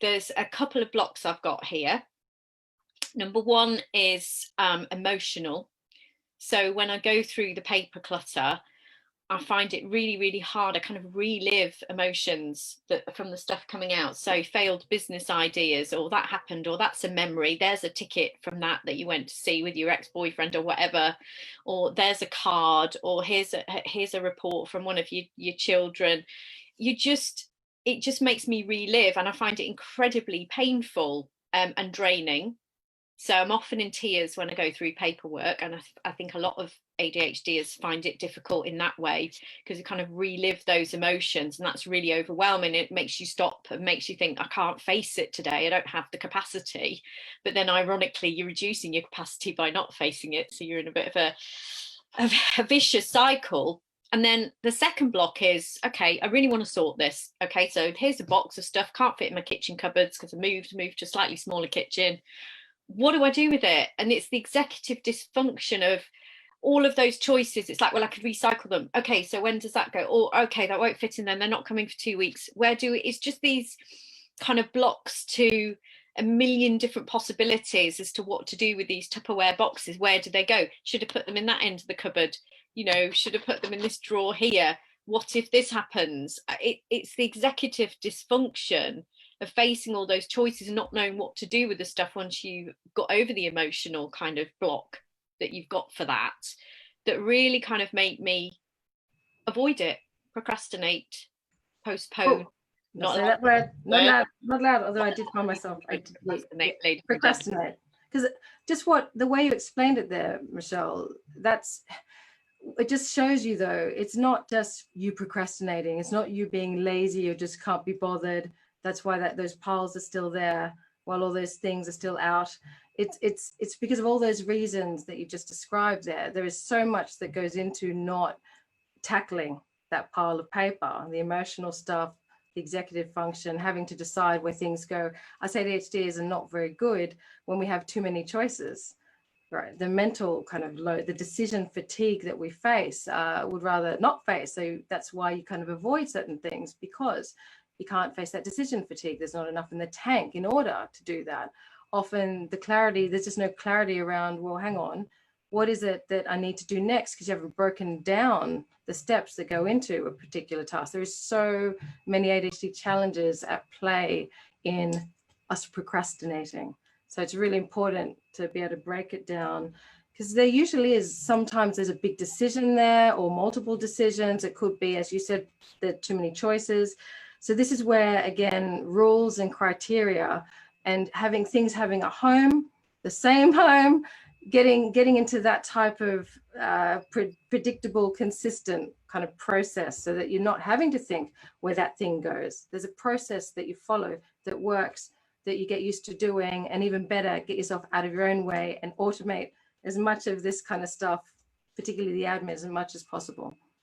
there's a couple of blocks I've got here. Number one is emotional. So when I go through the paper clutter, I find it really, really hard. I kind of relive emotions that from the stuff coming out. So failed business ideas, or that happened, or that's a memory. There's a ticket from that you went to see with your ex-boyfriend or whatever, or there's a card, or here's a report from one of your children. It just makes me relive, and I find it incredibly painful and draining. So I'm often in tears when I go through paperwork, and I think a lot of ADHDers find it difficult in that way, because you kind of relive those emotions, and that's really overwhelming. It makes you stop and makes you think, I can't face it today, I don't have the capacity. But then ironically, you're reducing your capacity by not facing it, so you're in a bit of a vicious cycle. And then the second block is, okay, I really want to sort this. Okay, so here's a box of stuff, can't fit in my kitchen cupboards because I moved to a slightly smaller kitchen. What do I do with it? And it's the executive dysfunction of all of those choices. It's like, well, I could recycle them. Okay, so when does that go? Or okay, that won't fit in then, they're not coming for 2 weeks. It's just these kind of blocks to a million different possibilities as to what to do with these Tupperware boxes. Where do they go? Should have put them in that end of the cupboard, should have put them in this drawer here. What if this happens? It's the executive dysfunction of facing all those choices and not knowing what to do with the stuff once you've got over the emotional kind of block that you've got for that really kind of make me avoid it, procrastinate, postpone. Oh, not say that word. Not loud, although I did find myself procrastinate. Because just the way you explained it there, Michelle, it just shows you, though, it's not just you procrastinating. It's not you being lazy or just can't be bothered. That's why those piles are still there while all those things are still out. It's because of all those reasons that you just described there. There is so much that goes into not tackling that pile of paper, the emotional stuff, the executive function, having to decide where things go. I say ADHDers are not very good when we have too many choices. Right, the mental kind of load, the decision fatigue that we face, would rather not face. So that's why you kind of avoid certain things, because you can't face that decision fatigue. There's not enough in the tank in order to do that. Often there's just no clarity around, well, hang on, what is it that I need to do next? Because you haven't broken down the steps that go into a particular task. There is so many ADHD challenges at play in us procrastinating. So it's really important to be able to break it down, because there usually is, sometimes there's a big decision there or multiple decisions. It could be, as you said, there are too many choices. So this is where, again, rules and criteria and having a home, the same home, getting into that type of predictable, consistent kind of process, so that you're not having to think where that thing goes. There's a process that you follow that works, that you get used to doing, and even better, get yourself out of your own way and automate as much of this kind of stuff, particularly the admin, as much as possible.